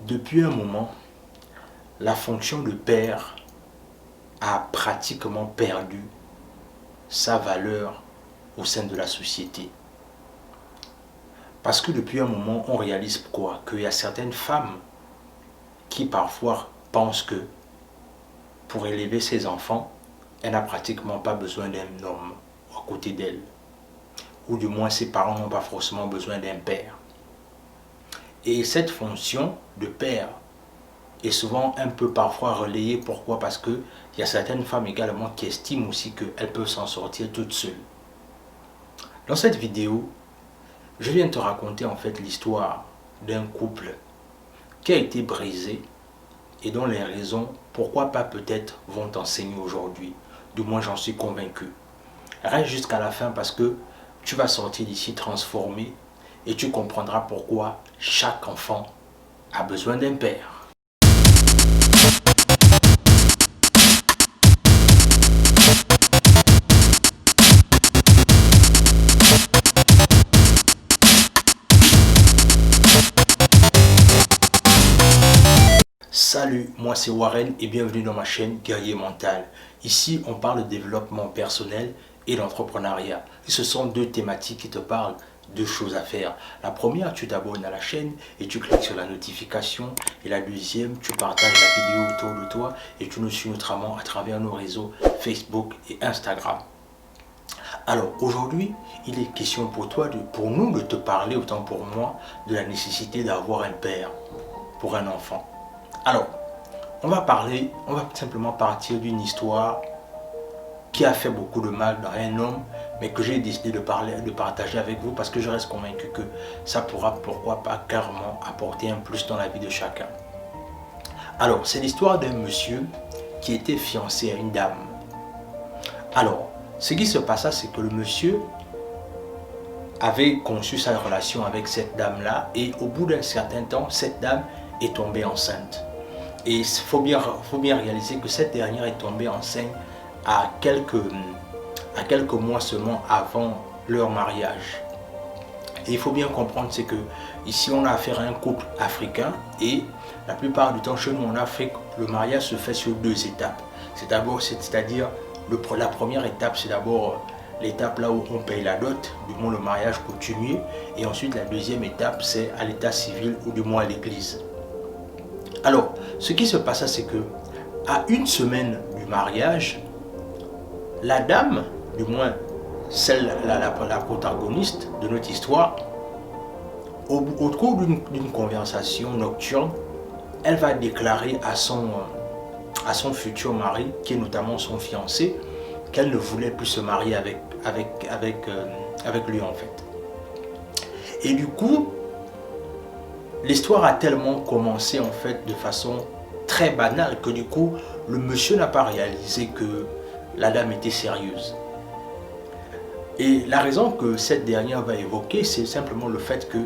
Depuis un moment, la fonction de père a pratiquement perdu sa valeur au sein de la société. Parce que depuis un moment, on réalise quoi? Qu'il y a certaines femmes qui parfois pensent que pour élever ses enfants, elle n'a pratiquement pas besoin d'un homme à côté d'elle. Ou du moins ses parents n'ont pas forcément besoin d'un père. Et cette fonction de père est souvent un peu parfois relayée. Pourquoi? Parce qu'il y a certaines femmes également qui estiment aussi qu'elles peuvent s'en sortir toutes seules. Dans cette vidéo, je viens te raconter en fait l'histoire d'un couple qui a été brisé et dont les raisons, pourquoi pas peut-être, vont t'enseigner aujourd'hui. Du moins j'en suis convaincu. Reste jusqu'à la fin parce que tu vas sortir d'ici transformé et tu comprendras pourquoi chaque enfant a besoin d'un père. Salut, moi c'est Warren et bienvenue dans ma chaîne Guerrier Mental. Ici, on parle de développement personnel et d'entrepreneuriat. Et ce sont deux thématiques qui te parlent, deux choses à faire. La première, tu t'abonnes à la chaîne et tu cliques sur la notification. Et la deuxième, tu partages la vidéo autour de toi et tu nous suis notamment à travers nos réseaux Facebook et Instagram. Alors aujourd'hui, il est question pour toi, pour nous de te parler, autant pour moi, de la nécessité d'avoir un père pour un enfant. Alors, on va simplement partir d'une histoire qui a fait beaucoup de mal dans un homme, mais que j'ai décidé de partager avec vous parce que je reste convaincu que ça pourra, pourquoi pas, carrément apporter un plus dans la vie de chacun. Alors, c'est l'histoire d'un monsieur qui était fiancé à une dame. Alors, ce qui se passa, c'est que le monsieur avait conçu sa relation avec cette dame-là et au bout d'un certain temps, cette dame est tombée enceinte. Et il faut bien réaliser que cette dernière est tombée enceinte à quelques mois seulement avant leur mariage. Et il faut bien comprendre, c'est que ici on a affaire à un couple africain et la plupart du temps chez nous en Afrique, le mariage se fait sur deux étapes. C'est-à-dire la première étape, c'est d'abord l'étape là où on paye la dot, du moins le mariage coutumier, et ensuite la deuxième étape, c'est à l'état civil ou du moins à l'église. Alors, ce qui se passa, c'est que à une semaine du mariage, la dame, du moins la protagoniste de notre histoire, au cours d'une conversation nocturne, elle va déclarer à son futur mari, qui est notamment son fiancé, qu'elle ne voulait plus se marier avec lui en fait. Et du coup, l'histoire a tellement commencé en fait de façon très banale que du coup, le monsieur n'a pas réalisé que la dame était sérieuse. Et la raison que cette dernière va évoquer, c'est simplement le fait que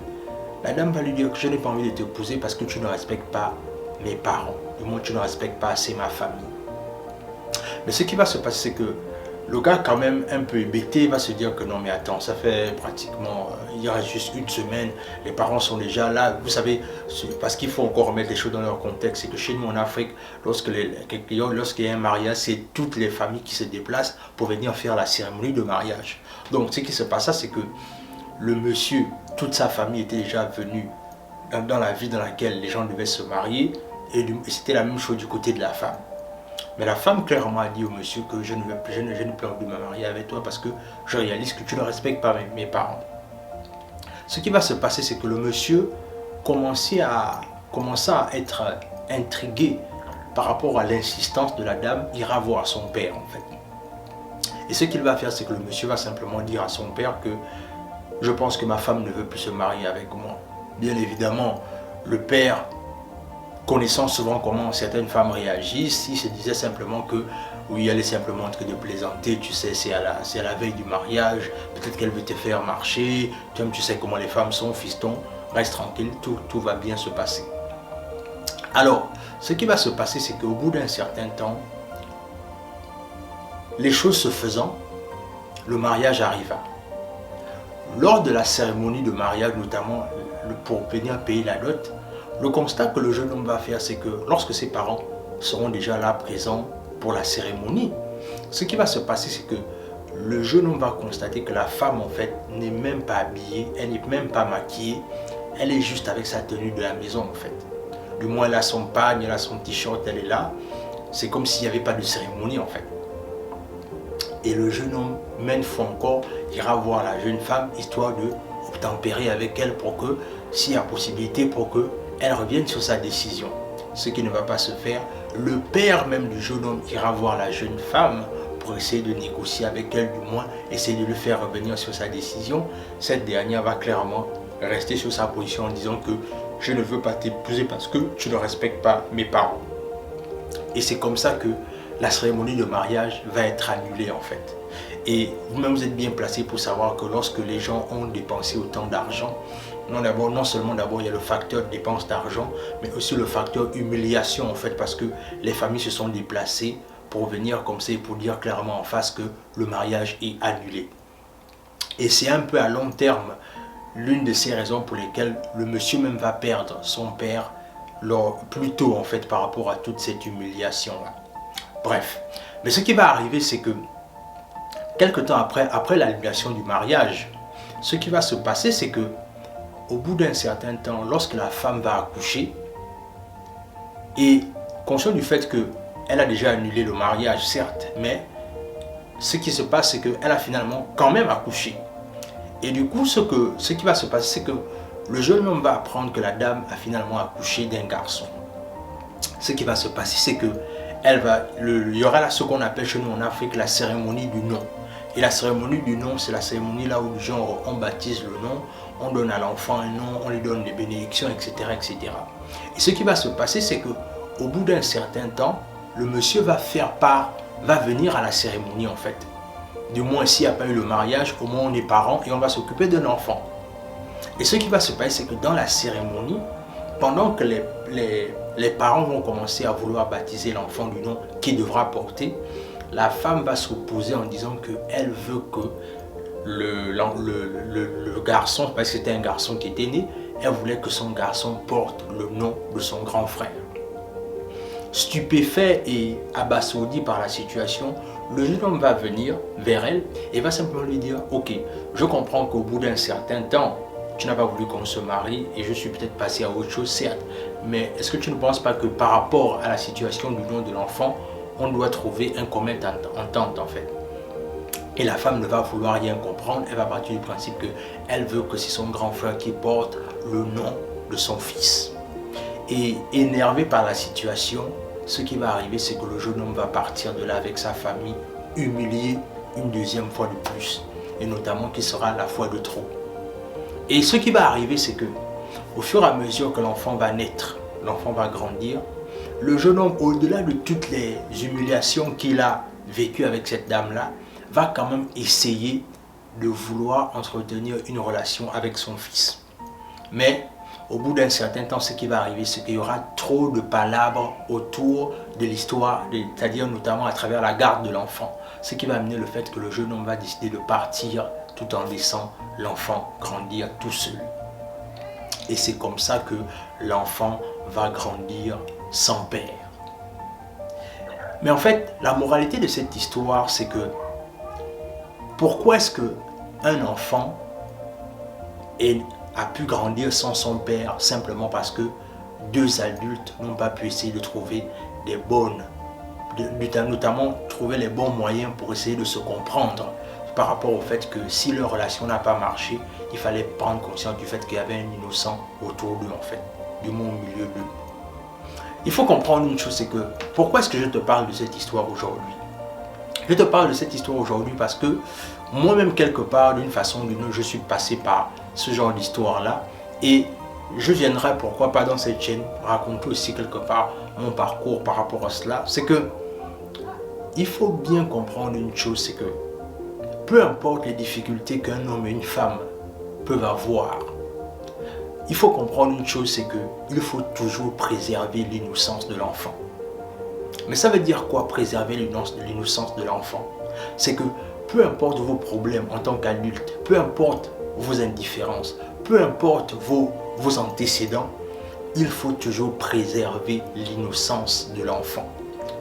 la dame va lui dire que je n'ai pas envie de t'épouser parce que tu ne respectes pas mes parents. Du moins, tu ne respectes pas assez ma famille. Mais ce qui va se passer, c'est que le gars, quand même un peu hébété, va se dire que non mais attends, ça fait pratiquement, il y a juste une semaine, les parents sont déjà là. Vous savez, parce qu'il faut encore remettre les choses dans leur contexte, c'est que chez nous en Afrique, lorsqu'il y a un mariage, c'est toutes les familles qui se déplacent pour venir faire la cérémonie de mariage. Donc ce qui se passe, c'est que le monsieur, toute sa famille était déjà venue dans la ville dans laquelle les gens devaient se marier, et c'était la même chose du côté de la femme. Mais la femme clairement a dit au monsieur que je n'ai plus envie de me marier avec toi parce que je réalise que tu ne respectes pas mes parents. Ce qui va se passer, c'est que le monsieur commença à être intrigué par rapport à l'insistance de la dame, ira voir son père en fait. Et ce qu'il va faire, c'est que le monsieur va simplement dire à son père que je pense que ma femme ne veut plus se marier avec moi. Bien évidemment, le père, connaissant souvent comment certaines femmes réagissent, il se disait simplement que oui, elle est simplement en train de plaisanter, tu sais, c'est à la veille du mariage, peut-être qu'elle veut te faire marcher, tu sais comment les femmes sont, fiston, reste tranquille, tout va bien se passer. Alors, ce qui va se passer, c'est qu'au bout d'un certain temps, les choses se faisant, le mariage arriva. Lors de la cérémonie de mariage, notamment pour venir payer la dot, Le constat que le jeune homme va faire, c'est que lorsque ses parents seront déjà là présents pour la cérémonie, ce qui va se passer, c'est que le jeune homme va constater que la femme, en fait, n'est même pas habillée, elle n'est même pas maquillée, elle est juste avec sa tenue de la maison, en fait. Du moins, elle a son pagne, elle a son t-shirt, elle est là. C'est comme s'il n'y avait pas de cérémonie, en fait. Et le jeune homme, même fois encore, ira voir la jeune femme, histoire de obtempérer avec elle pour que, s'il y a possibilité, pour qu'elle revienne sur sa décision. Ce qui ne va pas se faire. Le père même du jeune homme ira voir la jeune femme pour essayer de négocier avec elle, du moins, essayer de le faire revenir sur sa décision. Cette dernière va clairement rester sur sa position en disant que je ne veux pas t'épouser parce que tu ne respectes pas mes parents. Et c'est comme ça que la cérémonie de mariage va être annulée en fait. Et vous-même vous êtes bien placé pour savoir que lorsque les gens ont dépensé autant d'argent, non seulement d'abord il y a le facteur dépense d'argent, mais aussi le facteur humiliation en fait, parce que les familles se sont déplacées pour venir comme ça et pour dire clairement en face que le mariage est annulé. Et c'est un peu à long terme l'une de ces raisons pour lesquelles le monsieur même va perdre son père plus tôt en fait par rapport à toute cette humiliation là. Bref, mais ce qui va arriver c'est que quelque temps après l'annulation du mariage, ce qui va se passer c'est que au bout d'un certain temps, lorsque la femme va accoucher, et conscient du fait qu'elle a déjà annulé le mariage certes, mais ce qui se passe c'est qu'elle a finalement quand même accouché. Et du coup, ce qui va se passer, c'est que le jeune homme va apprendre que la dame a finalement accouché d'un garçon. Ce qui va se passer, c'est que il y aura ce qu'on appelle chez nous en Afrique la cérémonie du nom. Et la cérémonie du nom, c'est la cérémonie là où genre on baptise le nom, on donne à l'enfant un nom, on lui donne des bénédictions, etc., etc. Et ce qui va se passer, c'est que au bout d'un certain temps, le monsieur va venir à la cérémonie en fait. Du moins, s'il n'y a pas eu le mariage, au moins on est parents et on va s'occuper d'un enfant. Et ce qui va se passer, c'est que dans la cérémonie, pendant que les parents vont commencer à vouloir baptiser l'enfant du nom qu'il devra porter, la femme va s'opposer en disant qu'elle veut que le garçon, parce que c'était un garçon qui était né, elle voulait que son garçon porte le nom de son grand frère. Stupéfait et abasourdi par la situation, le jeune homme va venir vers elle et va simplement lui dire « Ok, je comprends qu'au bout d'un certain temps, tu n'as pas voulu qu'on se marie et je suis peut-être passé à autre chose, certes. Mais est-ce que tu ne penses pas que par rapport à la situation du nom de l'enfant, on doit trouver un commun entente en fait ?» Et la femme ne va vouloir rien comprendre, elle va partir du principe qu'elle veut que c'est son grand frère qui porte le nom de son fils. Et énervé par la situation, ce qui va arriver, c'est que le jeune homme va partir de là avec sa famille, humilié une deuxième fois de plus, et notamment qui sera la fois de trop. Et ce qui va arriver, c'est que au fur et à mesure que l'enfant va naître, l'enfant va grandir, le jeune homme, au-delà de toutes les humiliations qu'il a vécues avec cette dame-là, va quand même essayer de vouloir entretenir une relation avec son fils. Mais au bout d'un certain temps, ce qui va arriver, c'est qu'il y aura trop de palabres autour de l'histoire, c'est-à-dire notamment à travers la garde de l'enfant. Ce qui va amener le fait que le jeune homme va décider de partir tout en laissant l'enfant grandir tout seul. Et c'est comme ça que l'enfant va grandir sans père. Mais en fait, la moralité de cette histoire, c'est que pourquoi est-ce qu'un enfant a pu grandir sans son père simplement parce que deux adultes n'ont pas pu essayer de trouver notamment trouver les bons moyens pour essayer de se comprendre par rapport au fait que si leur relation n'a pas marché, il fallait prendre conscience du fait qu'il y avait un innocent autour d'eux en fait, du moins au milieu d'eux. Il faut comprendre une chose, c'est que pourquoi est-ce que je te parle de cette histoire aujourd'hui? Je te parle de cette histoire aujourd'hui parce que moi-même quelque part, d'une façon ou d'une autre, je suis passé par ce genre d'histoire-là et je viendrai, pourquoi pas dans cette chaîne, raconter aussi quelque part mon parcours par rapport à cela. C'est que il faut bien comprendre une chose, c'est que peu importe les difficultés qu'un homme et une femme peuvent avoir, il faut comprendre une chose, c'est qu'il faut toujours préserver l'innocence de l'enfant. Mais ça veut dire quoi, préserver l'innocence de l'enfant? C'est que peu importe vos problèmes en tant qu'adulte, peu importe vos indifférences, peu importe vos antécédents, il faut toujours préserver l'innocence de l'enfant.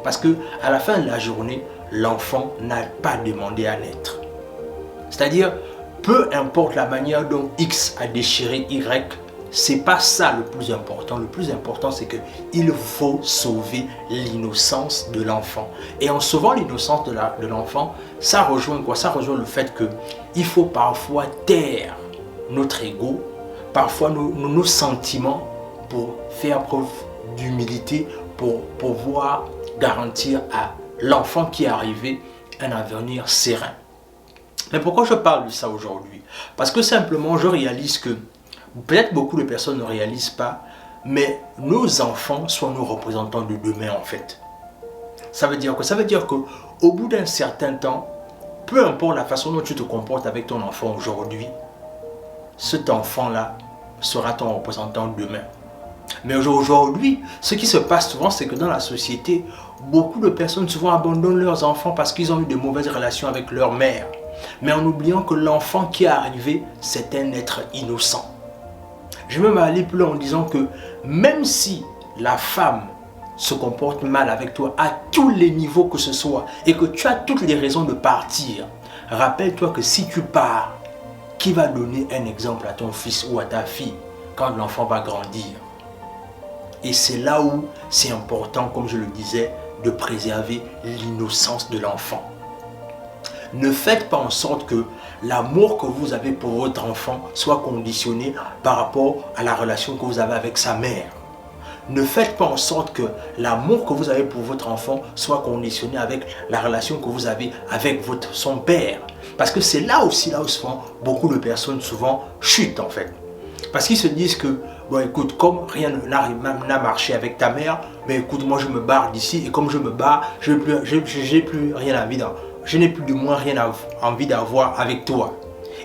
Parce que à la fin de la journée, l'enfant n'a pas demandé à naître. C'est-à-dire, peu importe la manière dont X a déchiré Y, c'est pas ça le plus important. Le plus important, c'est qu'il faut sauver l'innocence de l'enfant. Et en sauvant l'innocence de l'enfant, ça rejoint quoi? Ça rejoint le fait qu'il faut parfois taire notre ego, parfois nos sentiments pour faire preuve d'humilité, pour pouvoir garantir à l'enfant qui est arrivé un avenir serein. Mais pourquoi je parle de ça aujourd'hui? Parce que simplement, je réalise que peut-être beaucoup de personnes ne réalisent pas, mais nos enfants sont nos représentants de demain en fait. Ça veut dire que au bout d'un certain temps, peu importe la façon dont tu te comportes avec ton enfant aujourd'hui, cet enfant-là sera ton représentant demain. Mais aujourd'hui, ce qui se passe souvent, c'est que dans la société, beaucoup de personnes souvent abandonnent leurs enfants parce qu'ils ont eu de mauvaises relations avec leur mère. Mais en oubliant que l'enfant qui est arrivé, c'est un être innocent. Je vais même aller plus loin en disant que même si la femme se comporte mal avec toi à tous les niveaux que ce soit et que tu as toutes les raisons de partir, rappelle-toi que si tu pars, qui va donner un exemple à ton fils ou à ta fille quand l'enfant va grandir? Et c'est là où c'est important, comme je le disais, de préserver l'innocence de l'enfant. Ne faites pas en sorte que l'amour que vous avez pour votre enfant soit conditionné par rapport à la relation que vous avez avec sa mère. Ne faites pas en sorte que l'amour que vous avez pour votre enfant soit conditionné avec la relation que vous avez avec son père. Parce que c'est là où souvent beaucoup de personnes chutent en fait. Parce qu'ils se disent que, bon écoute, comme rien n'a marché avec ta mère, mais écoute, moi je me barre d'ici et comme je me barre, je n'ai plus rien à vivre. Je n'ai plus de moins rien envie d'avoir avec toi.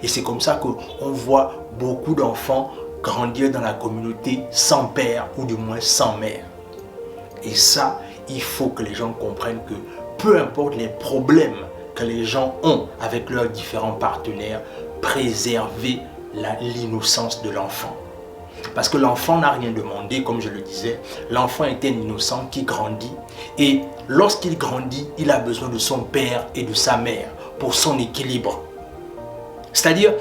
Et c'est comme ça qu'on voit beaucoup d'enfants grandir dans la communauté sans père ou du moins sans mère. Et ça, il faut que les gens comprennent que peu importe les problèmes que les gens ont avec leurs différents partenaires, préserver l'innocence de l'enfant. Parce que l'enfant n'a rien demandé, comme je le disais. L'enfant est un innocent qui grandit. Et lorsqu'il grandit, il a besoin de son père et de sa mère pour son équilibre. C'est-à-dire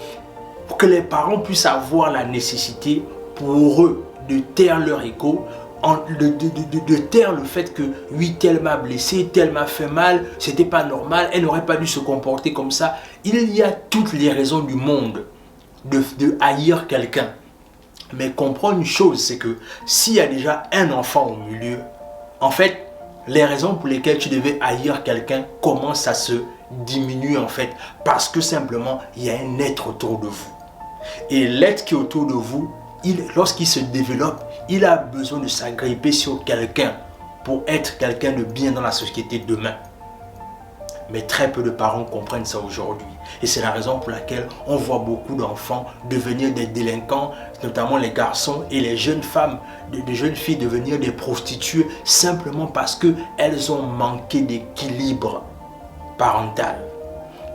pour que les parents puissent avoir la nécessité pour eux de taire leur ego, de taire le fait que oui, tel m'a blessé, tel m'a fait mal, c'était pas normal, elle n'aurait pas dû se comporter comme ça. Il y a toutes les raisons du monde de haïr quelqu'un. Mais comprends une chose, c'est que s'il y a déjà un enfant au milieu, en fait, les raisons pour lesquelles tu devais haïr quelqu'un commencent à se diminuer en fait. Parce que simplement, il y a un être autour de vous. Et l'être qui est autour de vous, lorsqu'il se développe, il a besoin de s'agripper sur quelqu'un pour être quelqu'un de bien dans la société demain. Mais très peu de parents comprennent ça aujourd'hui. Et c'est la raison pour laquelle on voit beaucoup d'enfants devenir des délinquants, notamment les garçons et les jeunes femmes, des jeunes filles devenir des prostituées simplement parce qu'elles ont manqué d'équilibre parental.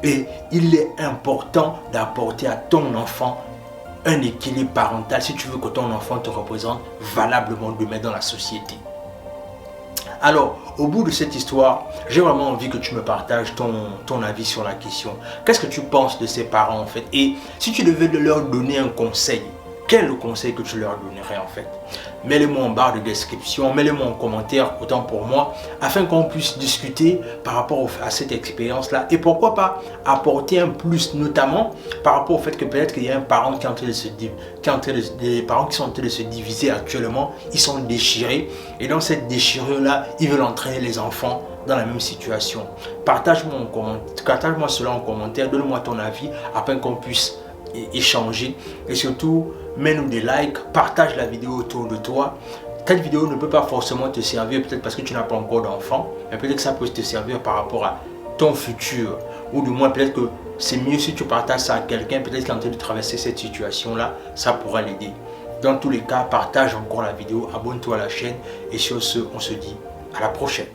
Et il est important d'apporter à ton enfant un équilibre parental si tu veux que ton enfant te représente valablement demain dans la société. Alors, au bout de cette histoire, j'ai vraiment envie que tu me partages ton avis sur la question. Qu'est-ce que tu penses de ces parents en fait? Et si tu devais leur donner un conseil, quel est le conseil que tu leur donnerais en fait? Mets-le-moi en barre de description, mets-le-moi en commentaire, autant pour moi, afin qu'on puisse discuter par rapport à cette expérience-là. Et pourquoi pas apporter un plus, notamment par rapport au fait que peut-être qu'il y a un parent qui est en train de se des parents qui sont en train de se diviser actuellement, ils sont déchirés. Et dans cette déchirure-là, ils veulent entraîner les enfants dans la même situation. Partage-moi cela en commentaire, donne-moi ton avis, afin qu'on puisse échanger. Et surtout, mets-nous des likes, partage la vidéo autour de toi. Cette vidéo ne peut pas forcément te servir peut-être parce que tu n'as pas encore d'enfant, mais peut-être que ça peut te servir par rapport à ton futur, ou du moins peut-être que c'est mieux si tu partages ça à quelqu'un, peut-être qu'il est en train de traverser cette situation là, ça pourra l'aider. Dans tous les cas, partage encore la vidéo, abonne-toi à la chaîne et sur ce, on se dit à la prochaine.